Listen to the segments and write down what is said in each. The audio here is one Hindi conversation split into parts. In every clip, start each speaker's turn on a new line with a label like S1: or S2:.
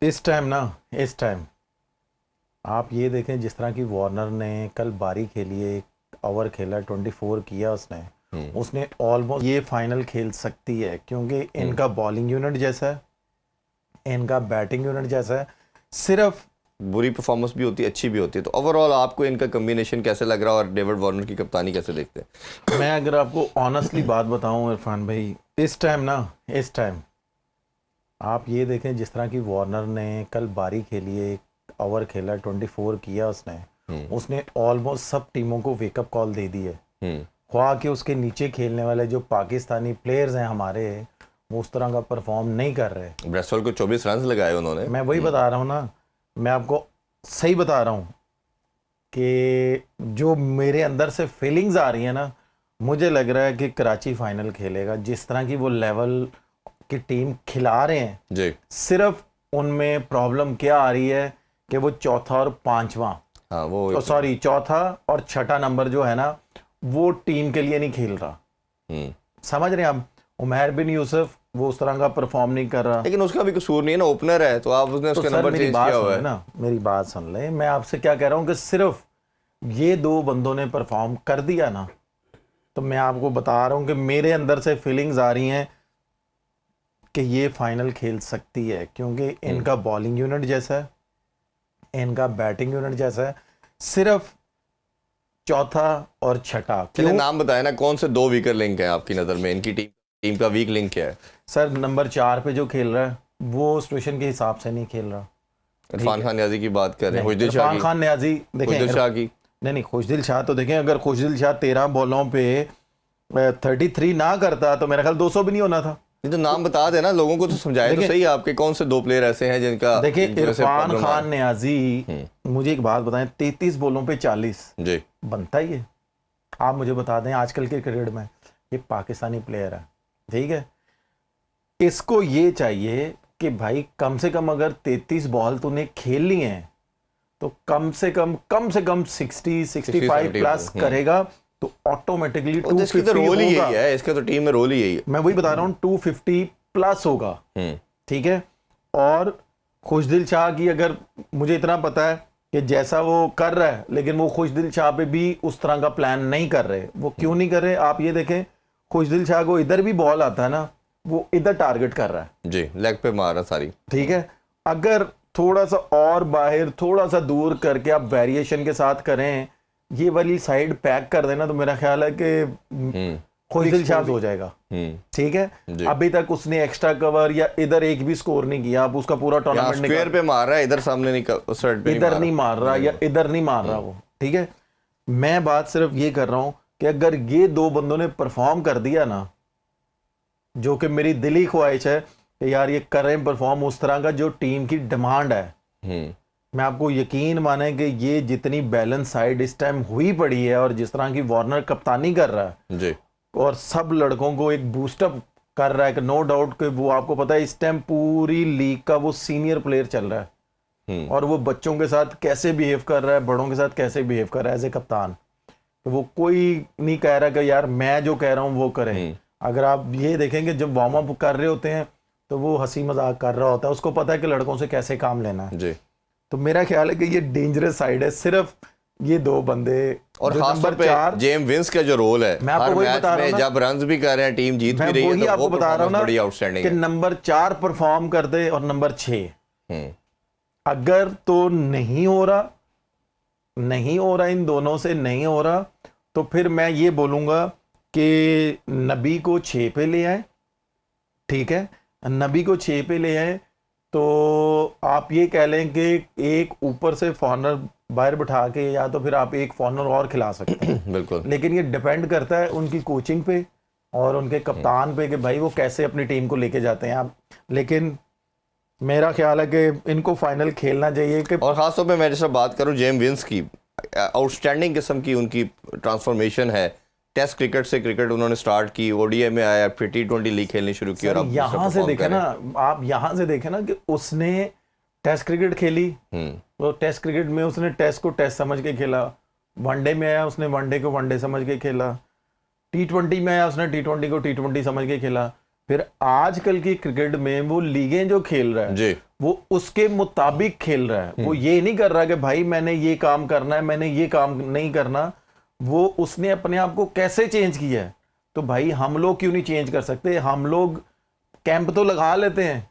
S1: इस टाइम आप ये देखें, जिस तरह की वार्नर ने कल बारी खेली है, एक ओवर खेला, 24 किया उसने ऑलमोस्ट ये फाइनल खेल सकती है, क्योंकि इनका बॉलिंग यूनिट जैसा है, इनका बैटिंग यूनिट जैसा है। सिर्फ
S2: बुरी परफॉर्मेंस भी होती है, अच्छी भी होती है। तो ओवरऑल आपको इनका कॉम्बिनेशन कैसे लग रहा है और डेविड वार्नर की कप्तानी कैसे देखते हैं?
S1: मैं अगर आपको ऑनेस्टली बात बताऊं इरफान भाई, इस टाइम आप ये देखें, जिस तरह की वार्नर ने कल बारी खेली है, एक ओवर खेला, 24 किया उसने ऑलमोस्ट सब टीमों को वेकअप कॉल दे दी है। ख्वाह कि उसके नीचे खेलने वाले जो पाकिस्तानी प्लेयर्स हैं हमारे, वो उस तरह का परफॉर्म नहीं कर रहे।
S2: ब्रेस्टॉल को 24 रन लगाए उन्होंने।
S1: मैं वही बता रहा हूँ ना, मैं आपको सही बता रहा हूँ कि जो मेरे अंदर से फीलिंग्स आ रही है ना, मुझे लग रहा है कि कराची फाइनल खेलेगा। जिस तरह की वो लेवल की टीम खिला रहे हैं
S2: जी,
S1: सिर्फ उनमें प्रॉब्लम क्या आ रही है कि वो चौथा और पांचवा,
S2: हाँ वो
S1: सॉरी चौथा और छठा नंबर जो है ना, वो टीम के लिए नहीं खेल रहा। समझ रहे हैं आप? उमैर बिन यूसुफ वो उस तरह का परफॉर्म नहीं कर रहा।
S2: लेकिन उसका भी कसूर नहीं है ना, ओपनर है, तो आप उसने उसके नंबर चेंज किया हुआ है
S1: ना। मेरी बात सुन ले, मैं आपसे क्या कह रहा हूँ कि सिर्फ ये दो बंदों ने परफॉर्म कर दिया ना, तो मैं आपको बता रहा हूँ कि मेरे अंदर से फीलिंग्स आ रही हैं कि ये फाइनल खेल सकती है, क्योंकि इनका बॉलिंग यूनिट जैसा है, इनका बैटिंग यूनिट जैसा है। सिर्फ चौथा और छठा।
S2: चलिए नाम बताए ना, कौन से दो वीकर लिंक है आपकी नज़र में? इनकी टीम का वीक लिंक क्या है?
S1: सर, नंबर 4 पे जो खेल रहा है वो सिचुएशन के हिसाब से नहीं खेल रहा।
S2: इरफान खान न्याजी की बात कर रहे हैं, खुशदिल शाह
S1: इरफान खान न्याजी देखें,
S2: खुशदिल शाह की
S1: नहीं खुशदिल शाह तो देखें, अगर खुशदिल शाह 13 बॉलों पे 33 ना करता तो मेरा ख्याल 200 भी नहीं होना था।
S2: ये तो नाम बता देना लोगों को, तो समझाए तो सही आपके कौन से दो प्लेयर ऐसे हैं जिनका।
S1: देखिए इरफान खान न्याजी, मुझे एक बात बताएं, 33 बॉलों पे 40
S2: जी
S1: बनता ही है? आप मुझे बता दें, आजकल के क्रिकेट में ये पाकिस्तानी प्लेयर है, ठीक है, इसको ये चाहिए कि भाई कम से कम अगर 33 बॉल तूने खेल ली हैं तो कम से कम 60-65 प्लस करेगा, तो ऑटोमेटिकली 250
S2: तो रोल ही
S1: होगा।
S2: यही है, इसका तो टीम में रोल ही यही है।
S1: मैं वही बता रहा हूँ, 250 प्लस होगा, ठीक है। और खुशदिल शाह की, अगर मुझे इतना पता है कि जैसा वो कर रहा है, लेकिन वो खुशदिल शाह पे भी उस तरह का प्लान नहीं कर रहे। वो क्यों नहीं कर रहे? आप ये देखें, खुशदिल शाह को इधर भी बॉल आता है ना, वो इधर टारगेट कर रहा है
S2: जी, लेग पे मार रहा सारी,
S1: ठीक है। अगर थोड़ा सा और बाहर, थोड़ा सा दूर करके आप वेरिएशन के साथ करें, ये वाली साइड पैक कर देना, तो मेरा ख्याल है कि खुशदिल शाह हो जाएगा, ठीक है। अभी तक उसने एक्स्ट्रा कवर या इधर एक भी स्कोर नहीं किया। आप उसका पूरा टूर्नामेंट
S2: स्क्वायर पे मार रहा है, इधर सामने नहीं,
S1: इधर नहीं मार रहा या इधर नहीं मार रहा वो, ठीक है। मैं बात सिर्फ ये कर रहा हूं कि अगर ये दो बंदों ने परफॉर्म कर दिया ना, जो कि मेरी दिली ख्वाहिश है कि यार ये करें परफॉर्म उस तरह का जो टीम की डिमांड है, मैं आपको यकीन माने कि ये जितनी बैलेंस साइड इस टाइम हुई पड़ी है, और जिस तरह की वार्नर कप्तानी कर रहा है
S2: जी,
S1: और सब लड़कों को एक बूस्टअप कर रहा है, कि नो डाउट कि वो, आपको पता है इस टाइम पूरी लीग का वो सीनियर प्लेयर चल रहा है, और वो बच्चों के साथ कैसे बिहेव कर रहा है, बड़ों के साथ कैसे बिहेव कर रहा है एज ए कप्तान। तो वो कोई नहीं कह रहा कि यार मैं जो कह रहा हूँ वो करें। अगर आप ये देखेंगे, जब वार्म अप कर रहे होते हैं तो वो हंसी मजाक कर रहा होता है, उसको पता है कि लड़कों से कैसे काम लेना है जी। तो मेरा ख्याल है कि ये डेंजरस साइड है, सिर्फ ये दो बंदे।
S2: और खास तौर पे जेम्स विंस का जो रोल है,
S1: मैं आपको वही बता रहा हूं ना,
S2: जब रन्स भी कर रहे हैं, टीम जीत भी रही है, तो
S1: आपको बता रहा हूं ना
S2: बड़ी आउटस्टैंडिंग
S1: कि
S2: है।
S1: नंबर 4 परफॉर्म कर दे और नंबर 6 अगर तो नहीं हो रहा, इन दोनों से नहीं हो रहा, तो फिर मैं ये बोलूंगा कि नबी को 6 पे ले आए, ठीक है। नबी को 6 पे ले आए तो आप ये कह लें कि एक ऊपर से फॉरनर बाहर बिठा के, या तो फिर आप एक फॉरनर और खिला सकते हैं
S2: बिल्कुल।
S1: लेकिन ये डिपेंड करता है उनकी कोचिंग पे और उनके कप्तान पे कि भाई वो कैसे अपनी टीम को लेके जाते हैं आप। लेकिन मेरा ख्याल है कि इनको फाइनल खेलना चाहिए। कि
S2: और खासतौर पे मैं जैसे बात करूं जेम्स विंस की, आउटस्टैंडिंग किस्म की उनकी ट्रांसफॉर्मेशन है। टेस्ट क्रिकेट से क्रिकेट उन्होंने स्टार्ट की, ओडीआई में आया, फिर T20 लीग खेलनी शुरू की, और
S1: यहाँ से देखे ना, आप यहाँ से देखे ना कि उसने टेस्ट क्रिकेट खेली, तो टेस्ट क्रिकेट में उसने टेस्ट को टेस्ट समझ के खेला। वनडे में आया, उसने वनडे को वनडे समझ के खेला। T20 में आया, उसने T20 को T20 समझ के खेला। फिर आजकल की क्रिकेट में वो लीगें जो खेल रहा है वो उसके मुताबिक खेल रहा है। वो ये नहीं कर रहा कि भाई मैंने ये काम करना है, मैंने ये काम नहीं करना। वो उसने अपने आप को कैसे चेंज किया है। तो भाई हम लोग क्यों नहीं चेंज कर सकते? हम लोग कैंप तो लगा लेते हैं,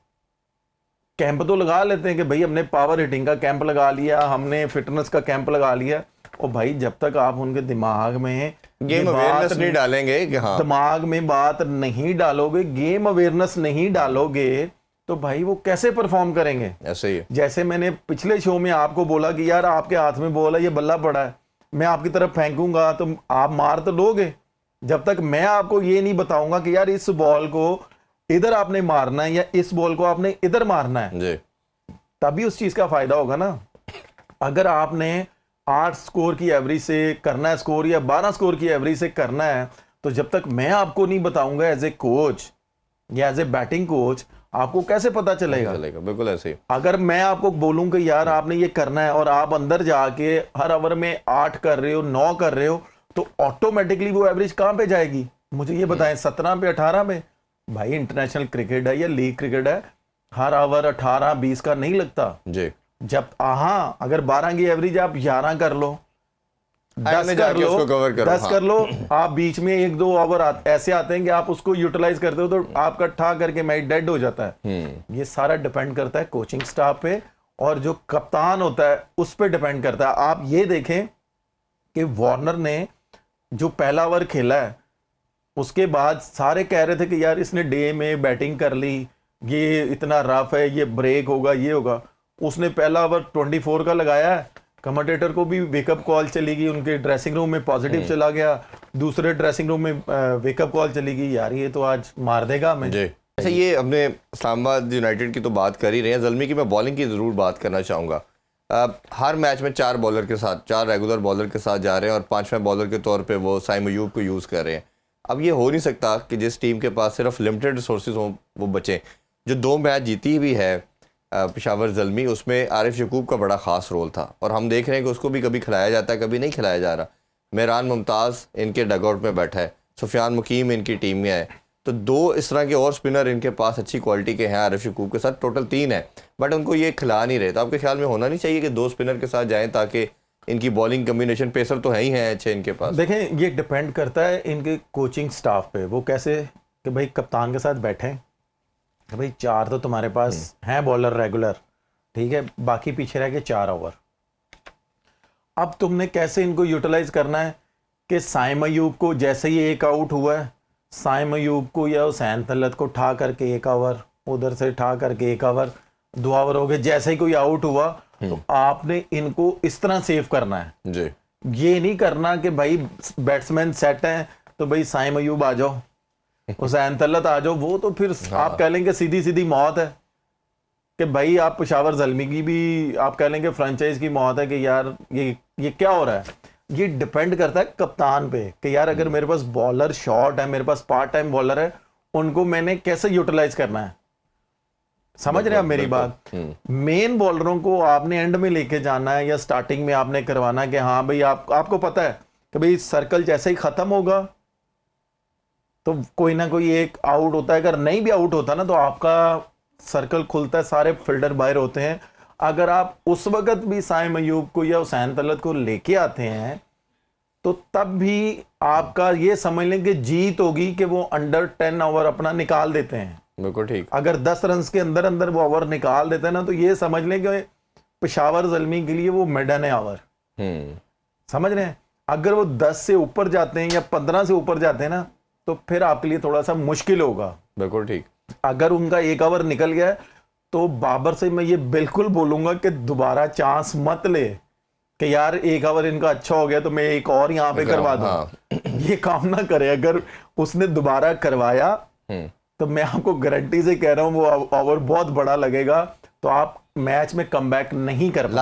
S1: कैंप तो लगा लेते हैं कि भाई हमने पावर हिटिंग का कैंप लगा लिया, हमने फिटनेस का कैंप लगा लिया। और भाई जब तक आप उनके दिमाग में
S2: गेम अवेयरनेस नहीं डालेंगे कि हाँ,
S1: दिमाग में बात नहीं डालोगे, गेम अवेयरनेस नहीं डालोगे, तो भाई वो कैसे परफॉर्म करेंगे?
S2: ऐसे ही है।
S1: जैसे मैंने पिछले शो में आपको बोला कि यार आपके हाथ में बॉल है, ये बल्ला पड़ा है, मैं आपकी तरफ फेंकूंगा तो आप मार तो लोगे। जब तक मैं आपको ये नहीं बताऊंगा कि यार इस बॉल को इधर आपने मारना है या इस बॉल को आपने इधर मारना है
S2: जी,
S1: तभी उस चीज का फायदा होगा ना। अगर आपने 8 स्कोर की एवरेज से करना है स्कोर या 12 स्कोर की एवरेज से करना है, तो जब तक मैं आपको नहीं बताऊंगा एज ए कोच या एज ए बैटिंग कोच, आपको कैसे पता चलेगा?
S2: बिल्कुल ऐसे ही।
S1: अगर मैं आपको बोलूं कि यार आपने ये करना है और आप अंदर जाके हर ओवर में 8 कर रहे हो, 9 कर रहे हो, तो ऑटोमेटिकली वो एवरेज कहां पे जाएगी? मुझे ये बताएं, 17 पे, 18 पे? भाई इंटरनेशनल क्रिकेट है या लीग क्रिकेट है, हर ओवर 18-20 का नहीं लगता
S2: जी।
S1: जब अगर 12 की एवरेज आप 11 कर लो, 10 कर लो,
S2: उसको कवर करो,
S1: 10
S2: हाँ।
S1: कर लो, आप बीच में 1-2 ओवर ऐसे आते हैं कि आप उसको यूटिलाइज करते हो तो आपका ठा करके मैच डेड हो जाता है। ये सारा डिपेंड करता है कोचिंग स्टाफ पे और जो कप्तान होता है उस पे डिपेंड करता है। आप ये देखें कि वार्नर ने जो पहला ओवर खेला है उसके बाद सारे कह रहे थे कि यार इसने डे में बैटिंग कर ली, ये इतना रफ है, ये ब्रेक होगा, ये होगा। उसने पहला ओवर 24 का लगाया है, कमेंटेटर को भी वेकअप कॉल चली गई, उनके ड्रेसिंग रूम में पॉजिटिव चला गया, दूसरे ड्रेसिंग रूम में वेकअप कॉल चली गई, यार ये तो आज मार देगा हमें।
S2: अच्छा, ये हमने इस्लामाबाद यूनाइटेड की तो बात कर ही रहे हैं, ज़ल्मी की मैं बॉलिंग की ज़रूर बात करना चाहूँगा। हर मैच में 4 बॉलर के साथ, 4 रेगुलर बॉलर के साथ जा रहे हैं और 5वें बॉलर के तौर पे वो साइम अयूब को यूज़ कर रहे हैं। अब ये हो नहीं सकता कि जिस टीम के पास सिर्फ लिमिटेड रिसोर्सेज हों वो बचें। जो 2 मैच जीती भी है पेशावर ज़ल्मी, उसमें आरिफ यकूब का बड़ा ख़ास रोल था और हम देख रहे हैं कि उसको भी कभी खिलाया जाता है, कभी नहीं खिलाया जा रहा। मेहरान मुमताज़ इनके डगआउट में बैठा है, सुफियान मुकीम इनकी टीम में है, तो 2 इस तरह के और स्पिनर इनके पास अच्छी क्वालिटी के हैं आरिफ यकूब के साथ, टोटल 3 है, बट उनको ये खिला नहीं रहे। तो आपके ख्याल में होना नहीं चाहिए कि 2 स्पिनर के साथ जाएं ताकि इनकी बॉलिंग कम्बिनेशन, पेसर तो है ही हैं अच्छे इनके पास।
S1: देखें, ये डिपेंड करता है इनके कोचिंग स्टाफ पे, वो कैसे कि भाई कप्तान के साथ बैठे कि भाई 4 तो तुम्हारे पास हैं बॉलर रेगुलर, ठीक है, बाकी पीछे रह के 4 ओवर। अब तुमने कैसे इनको यूटिलाइज करना है कि साइम अयूब को जैसे ही 1 आउट हुआ है, साइम अयूब को या हुसैन तलत को ठा करके 1 ओवर, उधर से ठा करके 1 ओवर, 2 ओवर हो गए, जैसे ही कोई आउट हुआ तो आपने इनको इस तरह सेव करना है
S2: जी।
S1: ये नहीं करना कि भाई बैट्समैन सेट है तो भाई साइम अयूब आ जाओ, हुसैन तलत आ जाओ, वो तो फिर आप कह लेंगे सीधी सीधी मौत है कि भाई आप पेशावर ज़ल्मी की भी आप कह लेंगे फ्रेंचाइज की मौत है कि यार ये क्या हो रहा है। ये डिपेंड करता है कप्तान पे कि यार अगर मेरे पास बॉलर शॉर्ट है, मेरे पास पार्ट टाइम बॉलर है, उनको मैंने कैसे यूटिलाइज करना है। समझ रहे हैं आप मेरी बात? मेन बॉलरों को आपने एंड में लेके जाना है या स्टार्टिंग में आपने करवाना है कि हाँ भाई आपको पता है कि भाई सर्कल जैसे ही खत्म होगा तो कोई ना कोई एक आउट होता है, अगर नहीं भी आउट होता ना तो आपका सर्कल खुलता है, सारे फील्डर बाहर होते हैं। अगर आप उस वक्त भी साइम अयूब को या हुसैन तलत को लेके आते हैं तो तब भी आपका ये समझ लें कि जीत होगी कि वो अंडर 10 ओवर अपना निकाल देते हैं।
S2: बिल्कुल ठीक।
S1: अगर 10 रन के अंदर अंदर वो ओवर निकाल देते हैं ना तो ये समझ लें कि पेशावर ज़ल्मी के लिए वो मिडन है ओवर। समझ रहे हैं? अगर वो 10 से ऊपर जाते हैं या 15 से ऊपर जाते हैं ना तो फिर आपके लिए थोड़ा सा मुश्किल होगा।
S2: बिल्कुल ठीक।
S1: अगर उनका 1 ओवर निकल गया तो बाबर से मैं ये बिल्कुल बोलूंगा कि दोबारा चांस मत ले कि यार 1 ओवर इनका अच्छा हो गया तो मैं एक और यहाँ पे करवा दूं।
S2: हाँ।
S1: ये काम ना करे। अगर उसने दोबारा करवाया तो मैं आपको गारंटी से कह रहा हूँ वो ओवर बहुत बड़ा लगेगा, तो आप मैच में कमबैक नहीं कर पाएंगे।